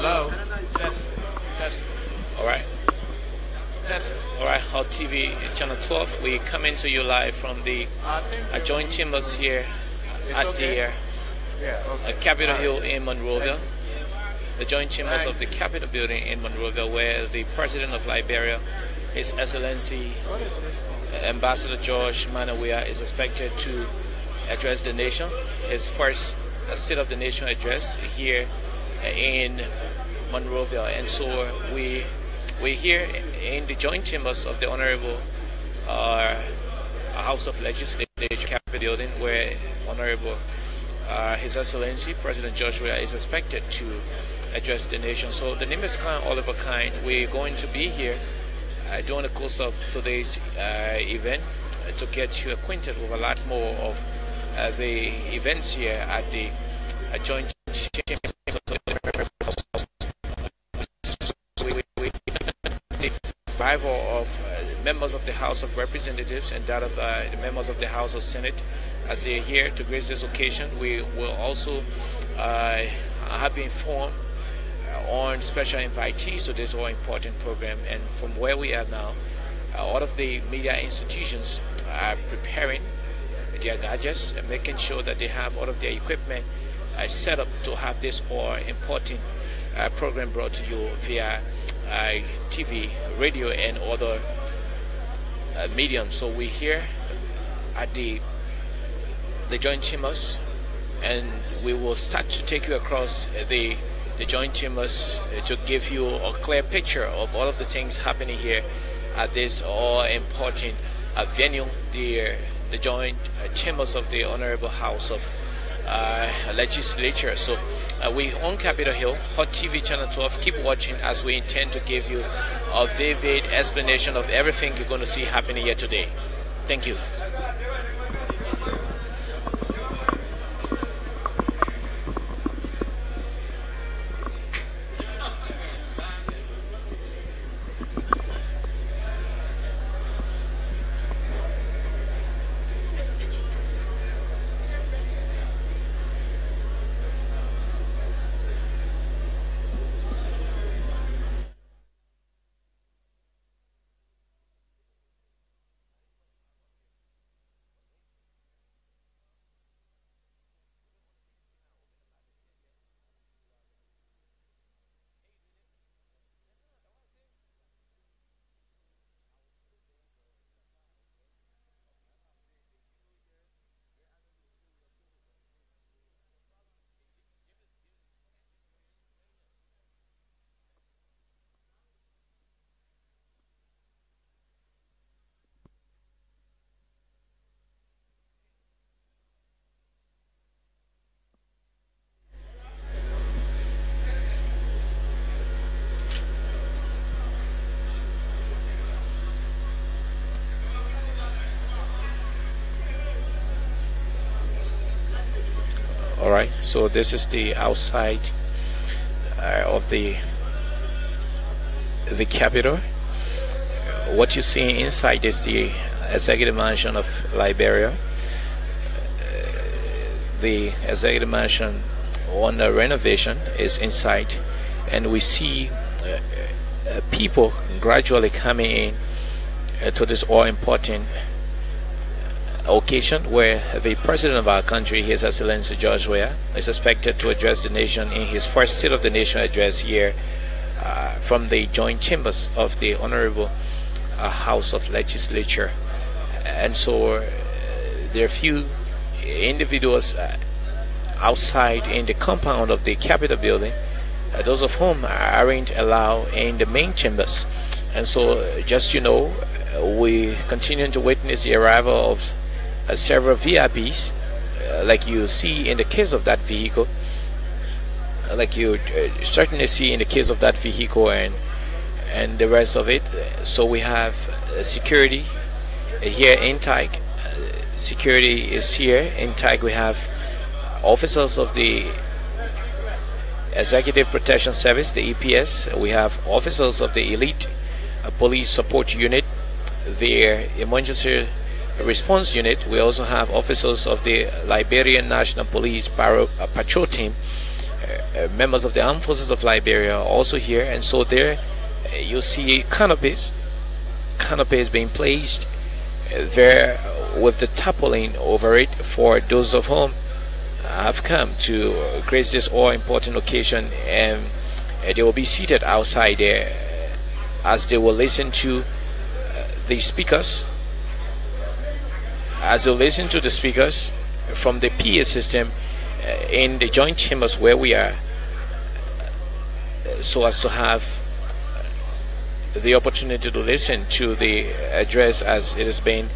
Hello. Test. Test. All right. Test. All right. Hot TV channel 12. We coming to you live from the joint chambers here at okay? the Capitol Hill in Monrovia. The joint chambers of the Capitol building in Monrovia, where the President of Liberia, His Excellency What is this for? Ambassador George Weah, is expected to address the nation. His first State of the Nation address here in Monrovia, and so we're here in the joint chambers of the Honorable House of Legislature, Capitol building, where Honorable His Excellency President George Weah is expected to address the nation. So the name is Khan Oliver Kind. We're going to be here during the course of today's event to get you acquainted with a lot more of the events here at the joint chambers of the arrival of members of the House of Representatives and that of the members of the House of Senate as they are here to grace this occasion. We will also have been informed on special invitees to this all important program, and from where we are now, all of the media institutions are preparing their digest and making sure that they have all of their equipment set up to have this all important program brought to you via TV, radio, and other mediums. So we're here at the joint chambers, and we will start to take you across the joint chambers to give you a clear picture of all of the things happening here at this all important venue, the joint chambers of the Honorable House of Legislature. So we on Capitol Hill, Hot TV channel 12. Keep watching as we intend to give you a vivid explanation of everything you're going to see happening here today. Thank you. Alright, so this is the outside of the Capitol. What you see inside is the Executive Mansion of Liberia. The Executive Mansion under renovation is inside, and we see people gradually coming in to this all-important occasion where the President of our country, His Excellency George Weah, is expected to address the nation in his first State of the Nation address here from the joint chambers of the Honorable House of Legislature. And so there are few individuals outside in the compound of the Capitol building, those of whom aren't allowed in the main chambers. And so just we continue to witness the arrival of several VIPs, like you see in the case of that vehicle, like you certainly see in the case of that vehicle and the rest of it. So we have security here in TAG. Security is here in TAG. We have officers of the Executive Protection Service, the EPS. We have officers of the Elite Police Support Unit, their Emergency Response Unit. We also have officers of the Liberian National Police Patrol Team, members of the armed forces of Liberia are also here, and so there you see canopies being placed there with the tarpaulin over it for those of whom have come to grace this all important occasion, and they will be seated outside there as they will listen to the speakers, from the PA system in the joint chambers where we are, so as to have the opportunity to listen to the address as it has been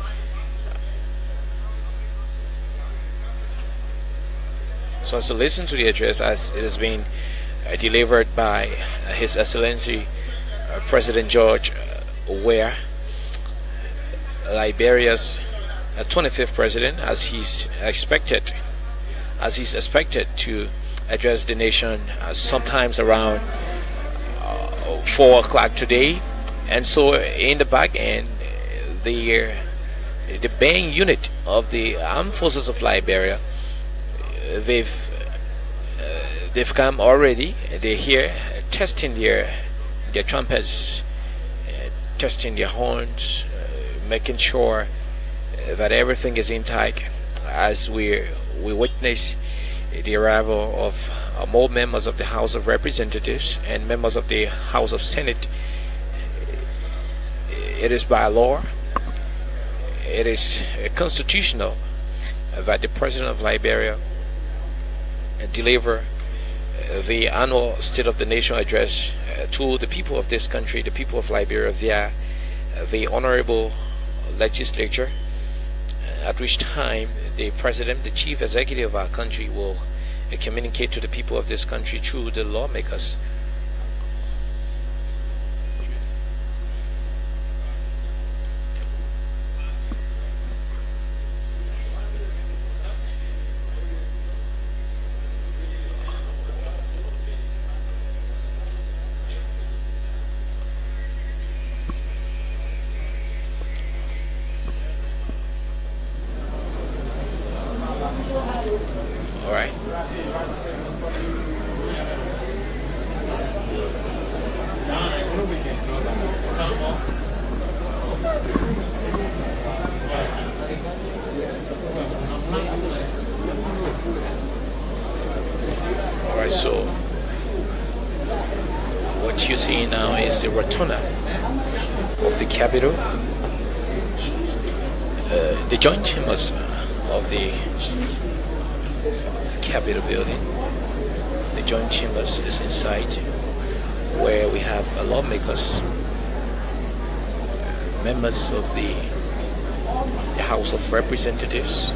delivered by His Excellency President George Weah, Liberia's 25th president, as he's expected to address the nation sometimes around 4 o'clock today. And so in the back end, the band unit of the armed forces of Liberia, they've come already. They're here testing their trumpets, testing their horns, making sure that everything is intact as we witness the arrival of more members of the House of Representatives and members of the House of Senate. It is by law, it is constitutional that the President of Liberia deliver the annual State of the Nation address to the people of this country, the people of Liberia, via the Honorable Legislature, at which time the President, the Chief Executive of our country, will communicate to the people of this country through the lawmakers. All right. All right, so what you see now is the rotunda of the Capitol, the joint chambers of the Capitol building. The joint chambers is inside, where we have lawmakers, members of the House of Representatives,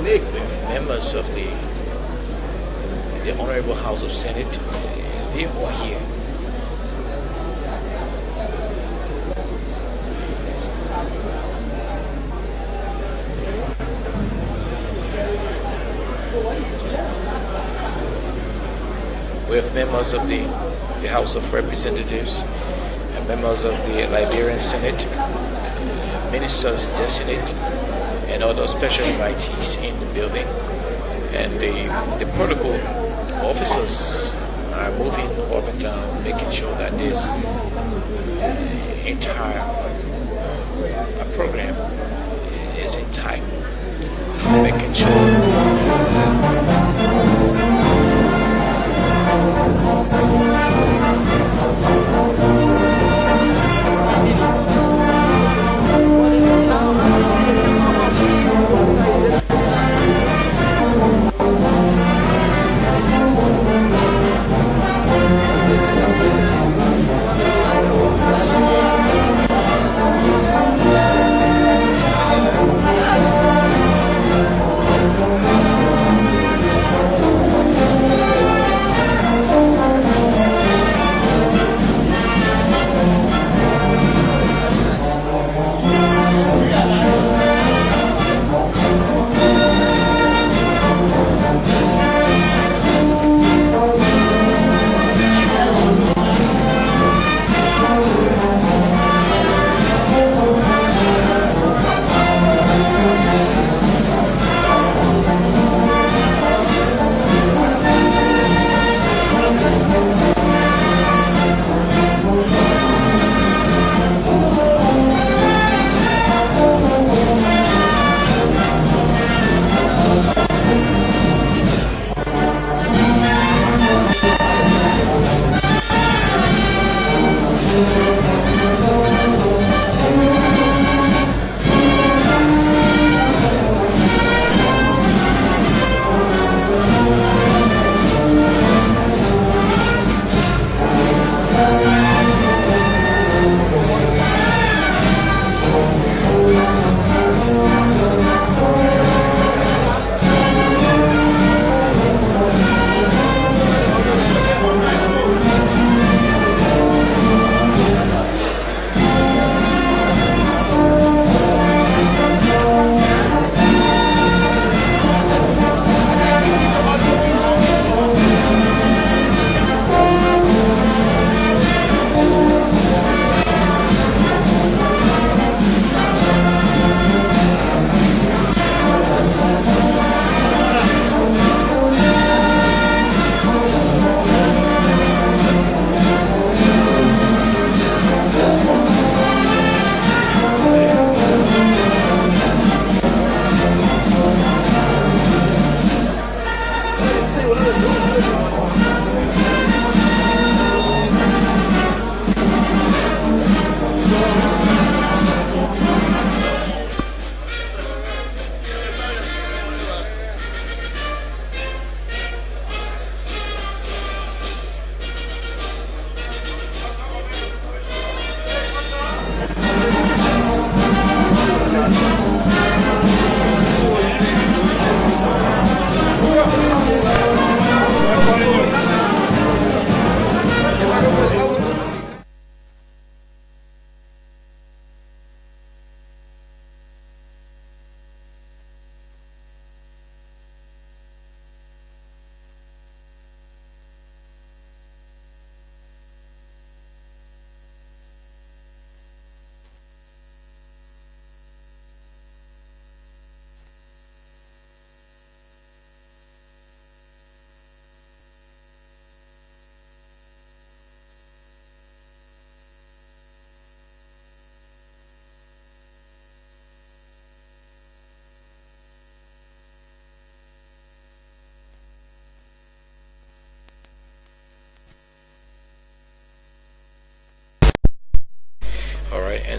with members of the Honorable House of Senate. They are all here. We have members of the House of Representatives, and members of the Liberian Senate, ministers designate, and other special invitees in the building. And the protocol officers are moving up and down, making sure that this entire program is intact, making sure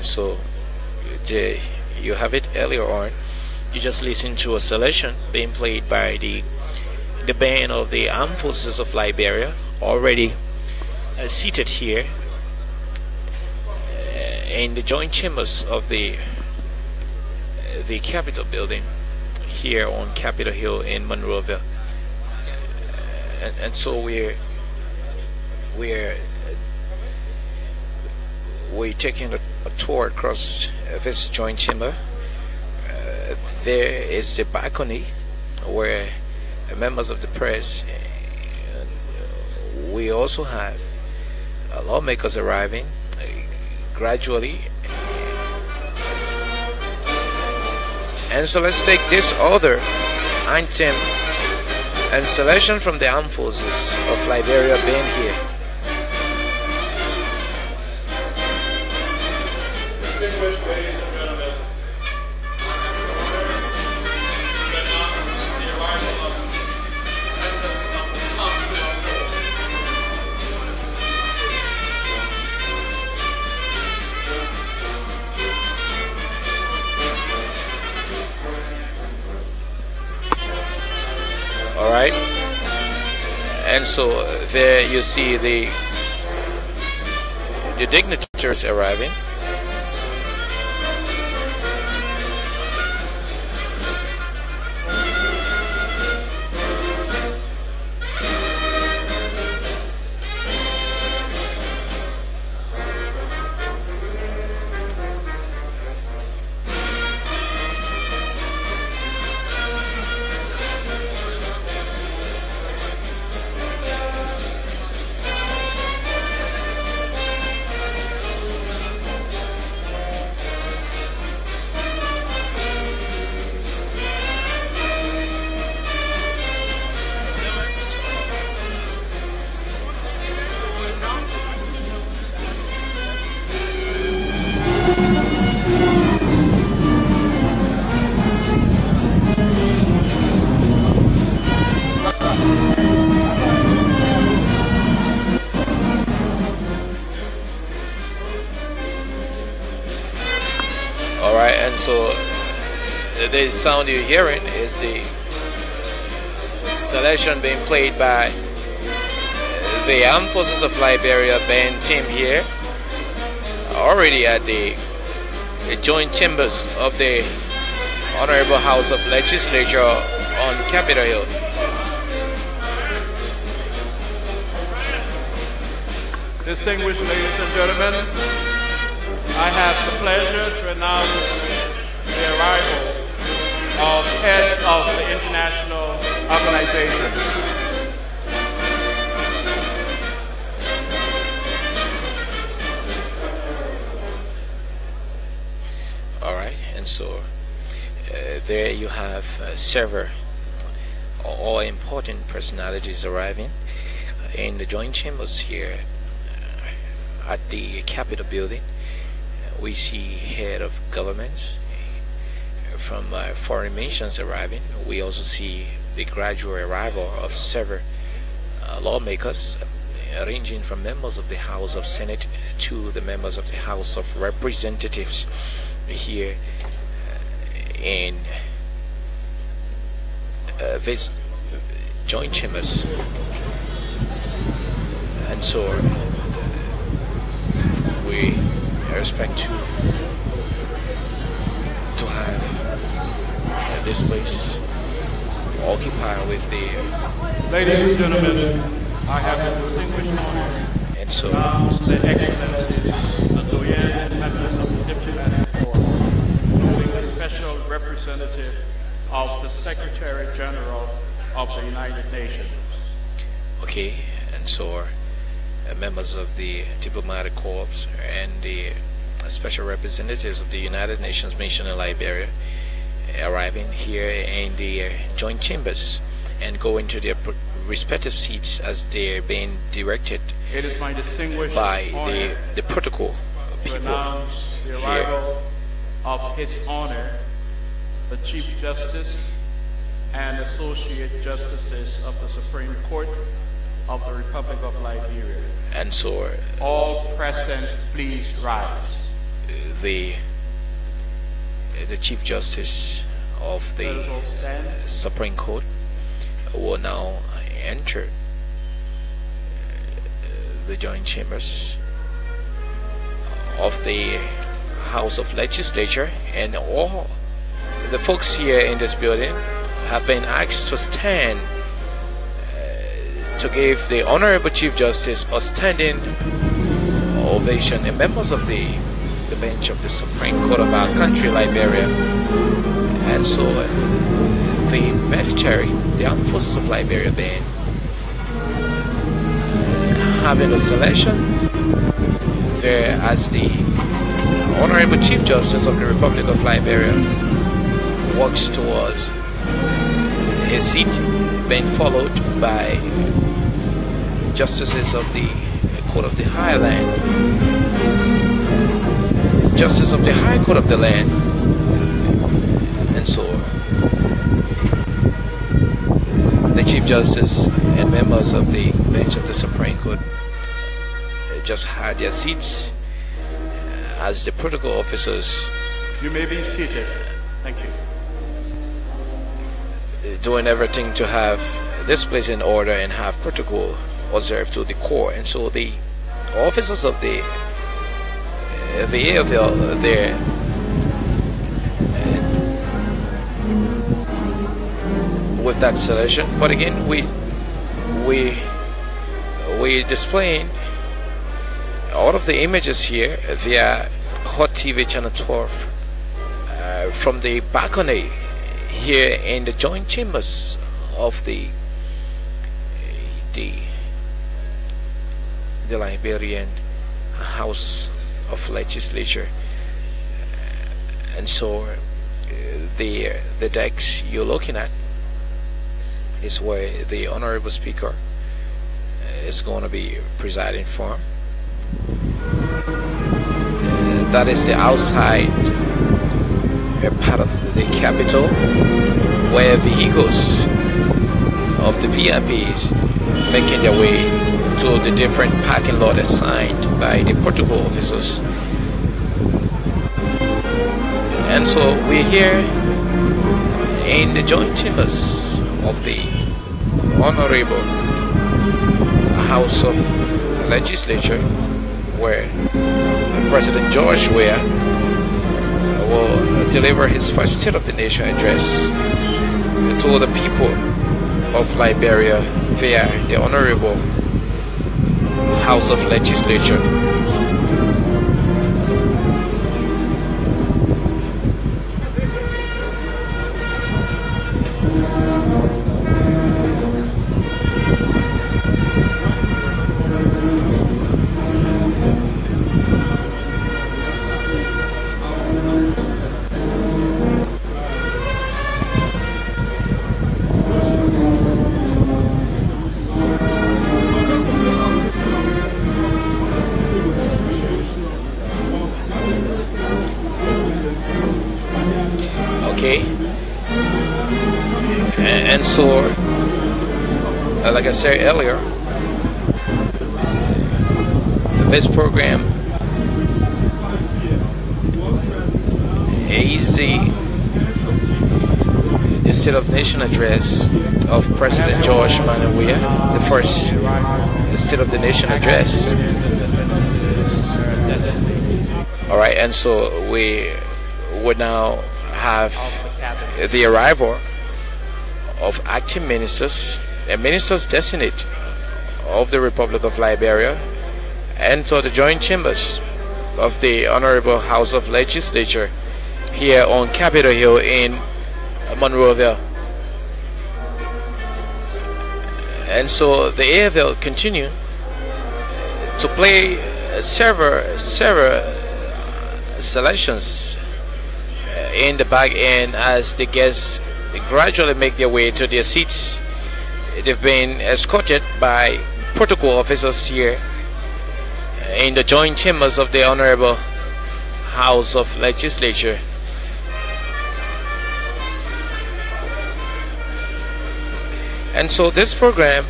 And so you have it earlier on. You just listened to a selection being played by the band of the Armed Forces of Liberia, already seated here in the joint chambers of the Capitol building here on Capitol Hill in Monrovia. And so we're taking a tour across this joint chamber. There is the balcony where members of the press. We also have lawmakers arriving gradually. And so let's take this other anthem and selection from the Armed Forces of Liberia being here. Distinguished ladies and gentlemen, the arrival of members of the Council of War. All right, and so there you see the dignitaries arriving. Alright, and so the sound you're hearing is the selection being played by the Armed Forces of Liberia band team here, already at the joint chambers of the Honorable House of Legislature on Capitol Hill. Distinguished ladies and gentlemen, I have the pleasure to announce the arrival of heads of the international organizations. All right, and so there you have several all important personalities arriving in the joint chambers here at the Capitol building. We see head of governments from foreign nations arriving. We also see the gradual arrival of several lawmakers, ranging from members of the House of Senate to the members of the House of Representatives here in this joint chambers. And so we expect to have this place occupied with the Ladies and gentlemen, I have the distinguished honor and so to announce the excellencies, the doyen and members of the diplomatic corps, including the special representative of the Secretary General of the United Nations. okay, and so members of the diplomatic corps and the special representatives of the United Nations mission in Liberia arriving here in the joint chambers and go into their respective seats as they're being directed It is my distinguished by honor the protocol to people announce the here. arrival of His Honor, the Chief Justice and Associate Justices of the Supreme Court of the Republic of Liberia. And so All present, please rise. the Chief Justice of the Supreme Court will now enter the joint chambers of the House of Legislature, and all the folks here in this building have been asked to stand to give the Honorable Chief Justice a standing ovation, and members of the bench of the Supreme Court of our country, Liberia. And so the military, the armed forces of Liberia, been having a selection there as the Honorable Chief Justice of the Republic of Liberia walks towards his seat, being followed by justices of the Court of the Highland, Justice of the High Court of the land, and so the Chief Justice and members of the bench of the Supreme Court just had their seats as the protocol officers. You may be seated. Thank you. Doing everything to have this place in order and have protocol observed to the core. And so the officers of the AFL there with that selection. But again, we displaying all of the images here via Hot TV channel 12 from the balcony here in the joint chambers of the Liberian House of Legislature. And so the decks you're looking at is where the Honorable Speaker is going to be presiding from. That is the outside part of the Capitol, where vehicles of the VIPs making their way to the different parking lot assigned by the protocol officers. And so we're here in the joint chambers of the Honorable House of Legislature, where President George Weah will deliver his first State of the Nation address to the people of Liberia via the Honorable House of Legislature. And so, like I said earlier, this program is the State of the Nation address of President George Weah, the first State of the Nation address. All right, and so we would now have the arrival of acting ministers and ministers designate of the Republic of Liberia enter the joint chambers of the Honorable House of Legislature here on Capitol Hill in Monrovia. And so the AFL continue to play several selections in the back end as the guests gradually make their way to their seats. They've been escorted by protocol officers here in the joint chambers of the Honorable House of Legislature. And so this program,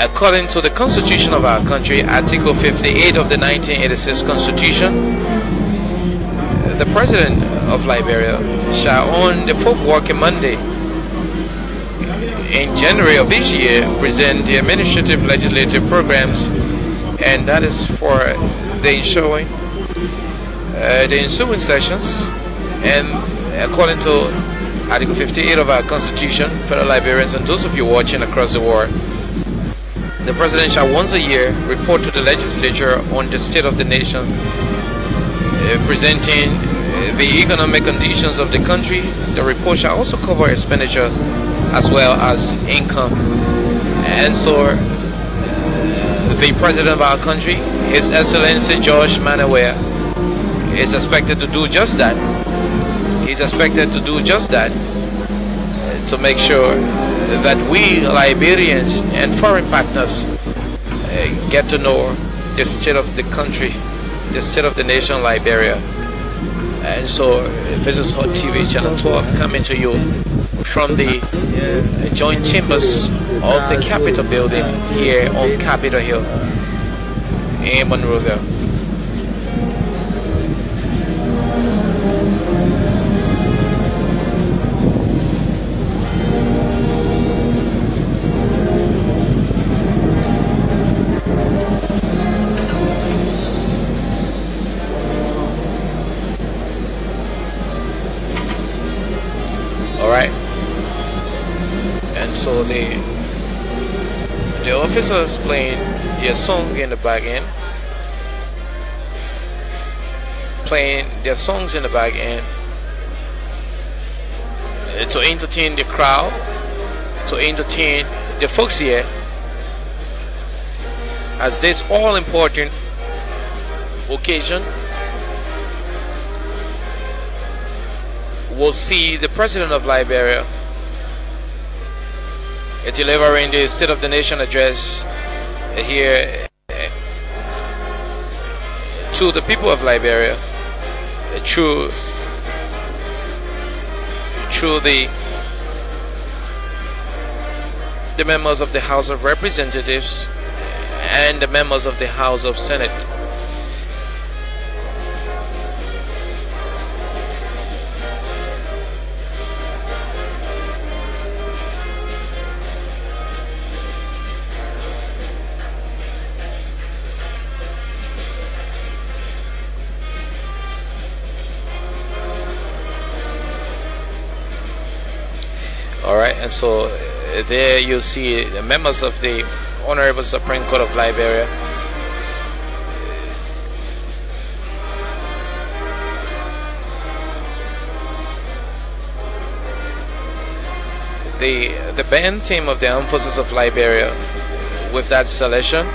According to the Constitution of our country, Article 58 of the 1986 Constitution, the President of Liberia shall, on the fourth working Monday in January of each year, present the administrative legislative programs, and that is for the ensuing sessions. And according to Article 58 of our Constitution, fellow Liberians and those of you watching across the world, the President shall once a year report to the legislature on the state of the nation, presenting the economic conditions of the country. The report shall also cover expenditure as well as income. And so the President of our country, His Excellency George Weah, is expected to do just that. He's expected to do just that, to make sure that we Liberians and foreign partners get to know the state of the country, the state of the nation, Liberia. And so this is Hot TV Channel 12 coming to you from the joint chambers of the Capitol building here on Capitol Hill in Monrovia. Alright, and so the officers playing their song in the back end, playing their songs in the back end to entertain the crowd, to entertain the folks here, as this all important occasion will see the President of Liberia delivering the State of the Nation address here to the people of Liberia through the members of the House of Representatives and the members of the House of Senate. Alright, and so there you see the members of the Honorable Supreme Court of Liberia. The band team of the Armed Forces of Liberia with that selection.